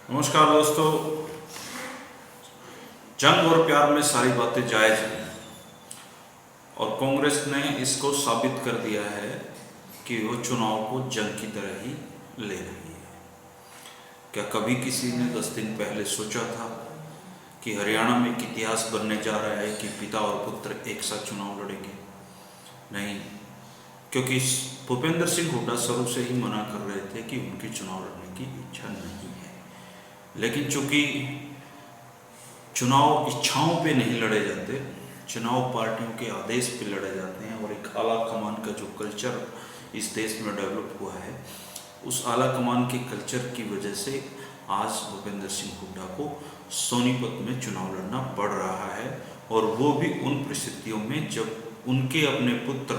नमस्कार दोस्तों। जंग और प्यार में सारी बातें जायज हैं और कांग्रेस ने इसको साबित कर दिया है कि वो चुनाव को जंग की तरह ही ले रही है। क्या कभी किसी ने 10 दिन पहले सोचा था कि हरियाणा में एक इतिहास बनने जा रहा है कि पिता और पुत्र एक साथ चुनाव लड़ेंगे? नहीं, क्योंकि भूपेंद्र सिंह हुड्डा शुरू से ही मना कर रहे थे कि उनकी चुनाव लड़ने की इच्छा नहीं है। लेकिन चूंकि चुनाव इच्छाओं पे नहीं लड़े जाते, चुनाव पार्टियों के आदेश पे लड़े जाते हैं और एक आला कमान का जो कल्चर इस देश में डेवलप हुआ है, उस आला कमान के कल्चर की वजह से आज भूपेंद्र सिंह हुड्डा को सोनीपत में चुनाव लड़ना पड़ रहा है। और वो भी उन परिस्थितियों में जब उनके अपने पुत्र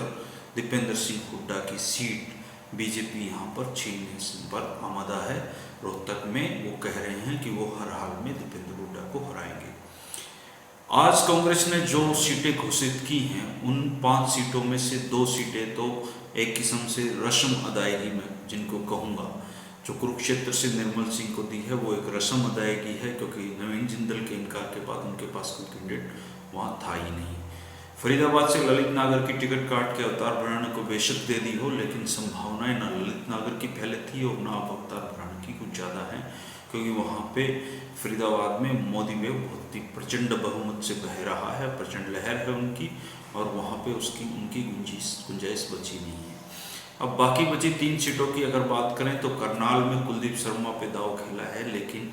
दीपेंद्र सिंह हुड्डा की सीट बीजेपी यहाँ पर छीनने पर आमादा है। रोहतक में वो कह रहे हैं कि वो हर हाल में दीपेंद्र हुड्डा को हराएंगे। आज कांग्रेस ने जो सीटें घोषित की हैं, उन 5 सीटों में से 2 सीटें तो एक किस्म से रस्म अदायगी में जिनको कहूँगा, जो कुरुक्षेत्र से निर्मल सिंह को दी है, वो एक रस्म अदायगी है, क्योंकि नवीन जिंदल के इनकार के बाद उनके पास कोई कैंडिडेट वहाँ था ही नहीं। फरीदाबाद से ललित नागर की टिकट काट के अवतार भराने को बेशक दे दी हो, लेकिन संभावनाएं ना ललित नागर की पहले थी और ना अब अवतार भराने की कुछ ज़्यादा है, क्योंकि वहाँ पे फरीदाबाद में मोदी वेव बहुत ही प्रचंड बहुमत से बह रहा है, प्रचंड लहर है उनकी, और वहाँ पे उनकी गुंजाइश बची नहीं है। अब बाकी बची 3 सीटों की अगर बात करें तो करनाल में कुलदीप शर्मा पे दाव खेला है, लेकिन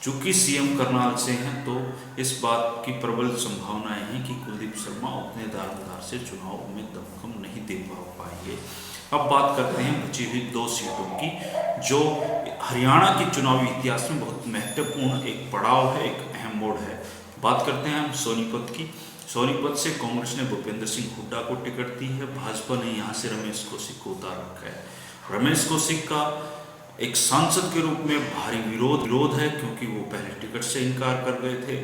चूंकि सीएम करनाल से हैं तो इस बात की प्रबल संभावनाएं हैं कि कुलदीप शर्मा उतने दारोमदार से चुनाव में दमखम नहीं दे पाएंगे। अब बात करते हैं बची हुई 2 सीटों की, जो हरियाणा के चुनावी इतिहास में बहुत महत्वपूर्ण एक पड़ाव है, एक अहम मोड़ है। बात करते हैं हम सोनीपत की। सोनीपत से कांग्रेस ने भूपेंद्र सिंह हुड्डा को टिकट दी है, भाजपा ने यहाँ से रमेश कौशिक को उतार रखा है। रमेश कौशिक का एक सांसद के रूप में भारी विरोध है, क्योंकि वो पहले टिकट से इनकार कर गए थे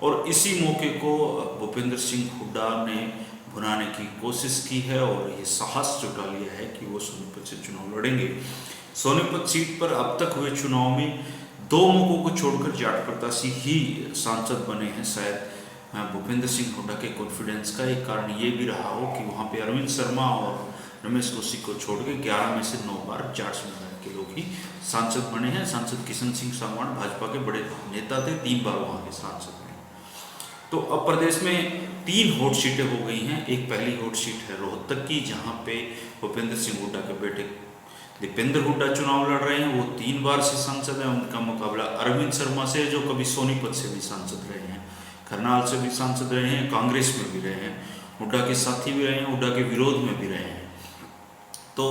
और इसी मौके को भूपेंद्र सिंह हुड्डा ने भुनाने की कोशिश की है और ये साहस जुटा लिया है कि वो सोनीपत से चुनाव लड़ेंगे। सोनीपत सीट पर अब तक हुए चुनाव में 2 मौकों को छोड़कर जाट प्रत्याशी ही सांसद बने हैं। शायद भूपेंद्र सिंह हुड्डा के कॉन्फिडेंस का एक कारण ये भी रहा हो कि वहाँ पे अरविंद शर्मा और रमेश कौशिक को छोड़ के 11 में से 9 बार जाट समुदाय के लोग ही सांसद बने हैं। सांसद किशन सिंह सांगवान भाजपा के बड़े नेता थे, 3 बार वहाँ के सांसद हैं। तो अब प्रदेश में 3 हॉट सीटें हो गई हैं। एक पहली हॉट सीट है रोहतक की, जहाँ पे भूपेंद्र सिंह हुड्डा के बेटे दीपेंद्र हुड्डा चुनाव लड़ रहे हैं। वो 3 बार से सांसद हैं। उनका मुकाबला अरविंद शर्मा से, जो कभी सोनीपत से भी सांसद रहे हैं, करनाल से भी सांसद रहे हैं, कांग्रेस में भी रहे हैं, हुड्डा के साथी भी रहे हैं, हुड्डा के विरोध में भी रहे हैं। तो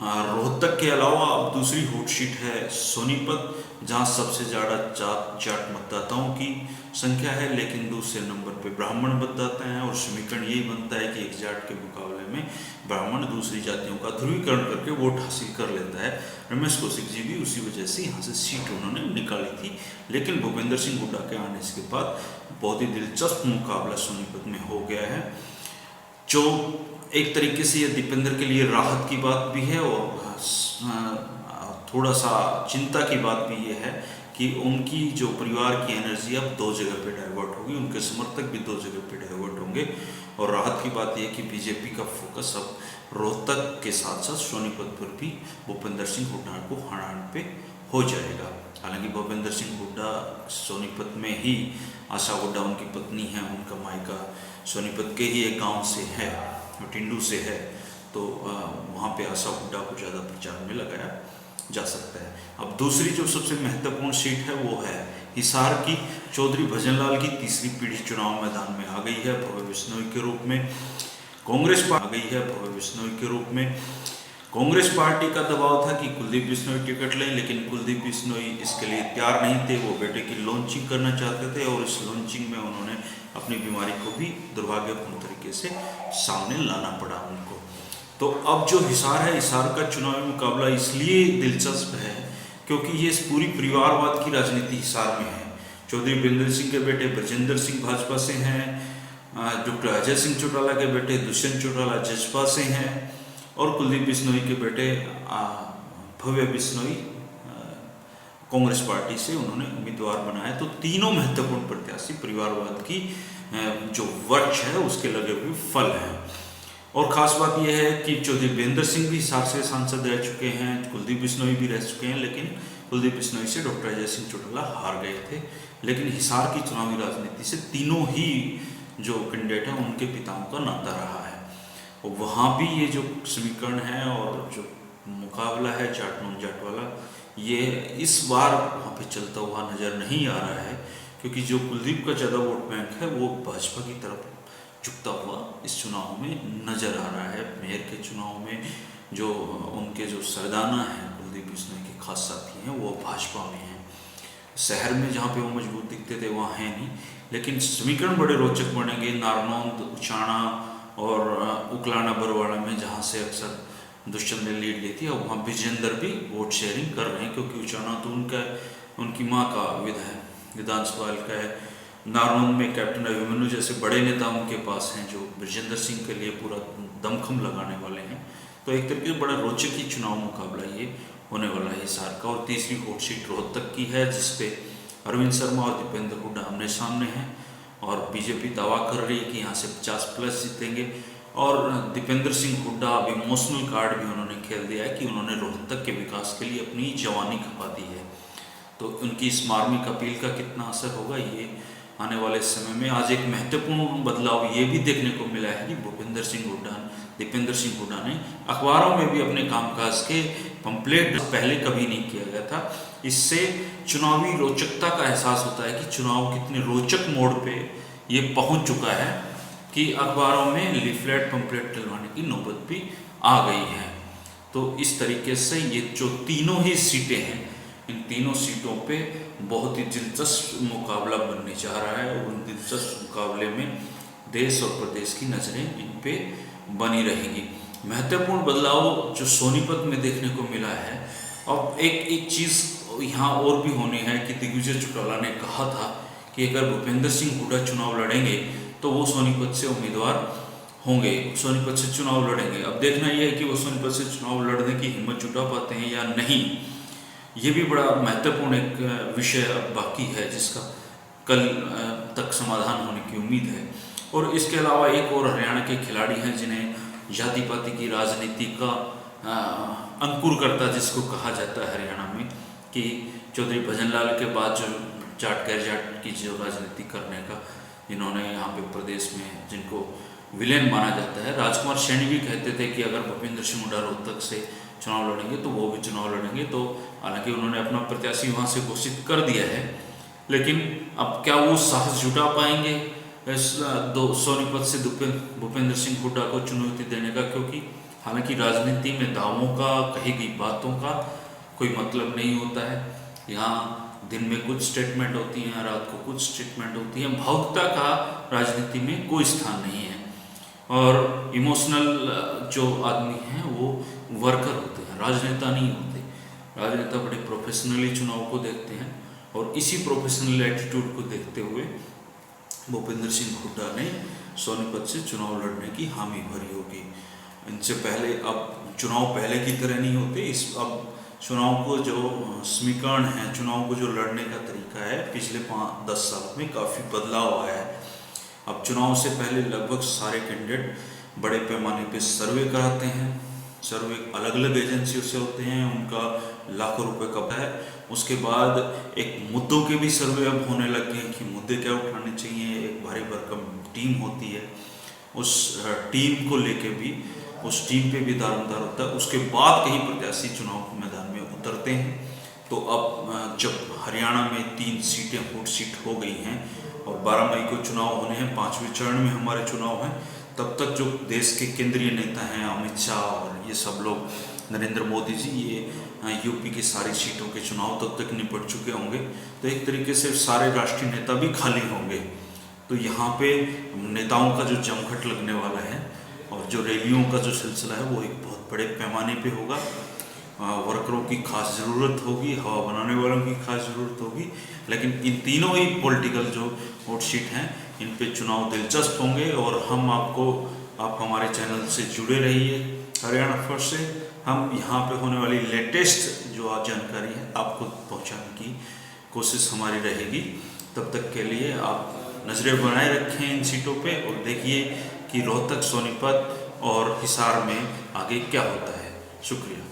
रोहतक के अलावा अब दूसरी हॉट सीट है सोनीपत, जहाँ सबसे ज़्यादा जाट मतदाताओं की संख्या है, लेकिन दूसरे नंबर पे ब्राह्मण मतदाता हैं। और समीकरण यही बनता है कि एक जाट के मुकाबले में ब्राह्मण दूसरी जातियों का ध्रुवीकरण करके वोट हासिल कर लेता है। रमेश कौशिक जी भी उसी वजह से यहाँ से सीट उन्होंने निकाली थी। लेकिन भूपेंद्र सिंह हुड्डा के आने के बाद बहुत ही दिलचस्प मुकाबला सोनीपत में हो गया है, जो एक तरीके से ये दीपेंद्र के लिए राहत की बात भी है और थोड़ा सा चिंता की बात भी ये है कि उनकी जो परिवार की एनर्जी अब 2 जगह पे डाइवर्ट होगी, उनके समर्थक भी 2 जगह पे डाइवर्ट होंगे। और राहत की बात यह कि बीजेपी का फोकस अब रोहतक के साथ साथ सोनीपत पर भी भूपेंद्र सिंह हुड्डा को हराने पे हो जाएगा। हालांकि भूपेंद्र सिंह हुड्डा सोनीपत में ही, आशा हुड्डा उनकी पत्नी है, उनका मायका सोनीपत के ही एक गाँव से है, टिंडू से है, तो वहाँ पे आशा हुड्डा को ज़्यादा प्रचार में लगाया जा सकता है। अब दूसरी जो सबसे महत्वपूर्ण सीट है वो है हिसार की। चौधरी भजनलाल की तीसरी पीढ़ी चुनाव मैदान में आ गई है भव्य बिश्नोई के रूप में। कांग्रेस आ गई है भव्य बिश्नोई के रूप में। कांग्रेस पार्टी का दबाव था कि कुलदीप बिश्नोई टिकट लें, लेकिन कुलदीप बिश्नोई इसके लिए तैयार नहीं थे। वो बेटे की लॉन्चिंग करना चाहते थे और इस लॉन्चिंग में उन्होंने अपनी बीमारी को भी दुर्भाग्यपूर्ण तरीके से सामने लाना पड़ा उनको। तो अब जो हिसार है, हिसार का चुनावी मुकाबला इसलिए दिलचस्प है क्योंकि ये इस पूरी परिवारवाद की राजनीति हिसार में है। चौधरी वीरेंद्र सिंह के बेटे ब्रजेंद्र सिंह भाजपा से हैं, डॉक्टर अजय सिंह चौटाला के बेटे दुष्यंत चौटाला जसपा से हैं और कुलदीप बिश्नोई के बेटे भव्य बिश्नोई कांग्रेस पार्टी से उन्होंने उम्मीदवार बनाया। तो तीनों महत्वपूर्ण प्रत्याशी परिवारवाद की जो वृक्ष है उसके लगे हुए फल हैं। और ख़ास बात यह है कि चौधरी वीरेंद्र सिंह भी हिसार से सांसद रह चुके हैं, कुलदीप बिश्नोई भी रह चुके हैं, लेकिन कुलदीप बिश्नोई से डॉक्टर अजय सिंह चौटाला हार गए थे। लेकिन हिसार की चुनावी राजनीति से तीनों ही जो कैंडिडेट हैं उनके पिताओं का नाता रहा है। और वहाँ भी ये जो समीकरण है और जो मुकाबला है जाट नॉन जाट वाला, ये इस बार वहाँ पे चलता हुआ नज़र नहीं आ रहा है, क्योंकि जो कुलदीप का ज़्यादा वोट बैंक है वो भाजपा की तरफ झुकता हुआ इस चुनाव में नज़र आ रहा है। मेयर के चुनाव में जो उनके जो सरदाना हैं कुलदीप बिश्नोई के खास साथी हैं वो भाजपा में हैं। शहर में जहाँ पे वो मजबूत दिखते थे वहाँ है नहीं, लेकिन समीकरण बड़े रोचक बनेंगे। नारनौंद, उचाना और उकलाना बरवाड़ा में जहाँ से अक्सर दुष्यंत ने लीड ली थी, अब वहाँ विजेंद्र भी वोट शेयरिंग कर रहे हैं, क्योंकि उचाना तो उनकी माँ का विधानसभा का है। नारनौंद में कैप्टन अभिमन्यु जैसे बड़े नेता उनके पास हैं जो विजेंद्र सिंह के लिए पूरा दमखम लगाने वाले हैं। तो एक तरीके से बड़ा रोचक ही चुनाव मुकाबला ये होने वाला है हिसार का। और तीसरी वोट सीट रोहतक की है, जिसपे अरविंद शर्मा और दीपेंद्र हुड्डा आमने सामने हैं, और बीजेपी दावा कर रही है कि यहाँ से 50+ जीतेंगे। और दीपेंद्र सिंह हुड्डा अब इमोशनल कार्ड भी उन्होंने खेल दिया है कि उन्होंने रोहतक के विकास के लिए अपनी जवानी खपा दी है। तो उनकी इस मार्मिक अपील का कितना असर होगा ये आने वाले समय में। आज एक महत्वपूर्ण बदलाव ये भी देखने को मिला है कि दीपेंद्र सिंह हुड्डा ने अखबारों में भी अपने कामकाज के पंपलेट पहले कभी नहीं किया गया था। इससे चुनावी रोचकता का एहसास होता है कि चुनाव कितने रोचक मोड़ पे ये पहुंच चुका है कि अखबारों में लीफलेट पंपलेट डलवाने की नौबत भी आ गई है। तो इस तरीके से ये जो तीनों ही सीटें हैं, इन तीनों सीटों पे बहुत ही दिलचस्प मुकाबला बनने जा रहा है, और उन दिलचस्प मुकाबले में देश और प्रदेश की नज़रें इन पे बनी रहेंगी। महत्वपूर्ण बदलाव जो सोनीपत में देखने को मिला है। अब एक चीज़ यहाँ और भी होनी है कि दिग्विजय चौटाला ने कहा था कि अगर भूपेंद्र सिंह हुड्डा चुनाव लड़ेंगे तो वो सोनीपत से उम्मीदवार होंगे, सोनीपत से चुनाव लड़ेंगे। अब देखना यह है कि वो सोनीपत से चुनाव लड़ने की हिम्मत जुटा पाते हैं या नहीं। ये भी बड़ा महत्वपूर्ण एक विषय अब बाकी है, जिसका कल तक समाधान होने की उम्मीद है। और इसके अलावा एक और हरियाणा के खिलाड़ी हैं जिन्हें जाति पाति की राजनीति का अंकुरकर्ता जिसको कहा जाता है हरियाणा में, कि चौधरी भजनलाल के बाद जो जाट गैर जाट की जो राजनीति करने का जिन्होंने यहाँ पे प्रदेश में जिनको विलेन माना जाता है, राजकुमार सैनी भी कहते थे कि अगर भूपेंद्र सिंह हुड्डा रोहतक से चुनाव लड़ेंगे तो वो भी चुनाव लड़ेंगे। तो हालांकि उन्होंने अपना प्रत्याशी वहाँ से घोषित कर दिया है, लेकिन अब क्या वो साहस जुटा पाएंगे सोनीपत से भूपेंद्र सिंह हुड्डा को चुनौती देने का? क्योंकि हालांकि राजनीति में दावों का, कही गई बातों का कोई मतलब नहीं होता है। यहाँ दिन में कुछ स्टेटमेंट होती हैं, रात को कुछ स्टेटमेंट होती हैं। भावुकता का राजनीति में कोई स्थान नहीं है। और इमोशनल जो आदमी हैं वो वर्कर होते हैं, राजनेता नहीं होते। राजनेता बड़े प्रोफेशनली चुनाव को देखते हैं, और इसी प्रोफेशनल एटीट्यूड को देखते हुए भूपेंद्र सिंह हुड्डा ने सोनीपत से चुनाव लड़ने की हामी भरी होगी। इनसे पहले अब चुनाव पहले की तरह नहीं होते। अब चुनाव को जो समीकरण है, चुनाव को जो लड़ने का तरीका है, पिछले 5-10 साल में काफ़ी बदलाव आया है। अब चुनाव से पहले लगभग सारे कैंडिडेट बड़े पैमाने पे सर्वे कराते हैं। सर्वे अलग अलग एजेंसियों से होते हैं, उनका लाखों रुपए का है। उसके बाद एक मुद्दों के भी सर्वे अब होने लग गए कि मुद्दे क्या उठाने चाहिए। एक भारी भरकम टीम होती है, उस टीम को लेके भी, उस टीम पे भी दारोमदार होता है। उसके बाद कहीं प्रत्याशी चुनाव के मैदान में उतरते हैं। तो अब जब हरियाणा में 3 सीटें वोट सीट हो गई हैं और 12 मई को चुनाव होने हैं, 5वें चरण में हमारे चुनाव हैं, तब तक जो देश के केंद्रीय नेता हैं, अमित शाह और ये सब लोग, नरेंद्र मोदी जी, ये यूपी की सारी सीटों के चुनाव तब तक निपट चुके होंगे। तो एक तरीके से सारे राष्ट्रीय नेता भी खाली होंगे। तो यहाँ पे नेताओं का जो जमघट लगने वाला है और जो रैलियों का जो सिलसिला है वो एक बहुत बड़े पैमाने पे होगा। वर्करों की खास ज़रूरत होगी, हवा बनाने वालों की खास ज़रूरत होगी। लेकिन इन तीनों ही पॉलिटिकल जो वोट सीट हैं, इन पे चुनाव दिलचस्प होंगे। और आप हमारे चैनल से जुड़े रहिए हरियाणा फर्स्ट से। हम यहाँ पे होने वाली लेटेस्ट जो जानकारी है आपको पहुंचाने की कोशिश हमारी रहेगी। तब तक के लिए आप नज़रें बनाए रखें इन सीटों पे और देखिए कि रोहतक, सोनीपत और हिसार में आगे क्या होता है। शुक्रिया।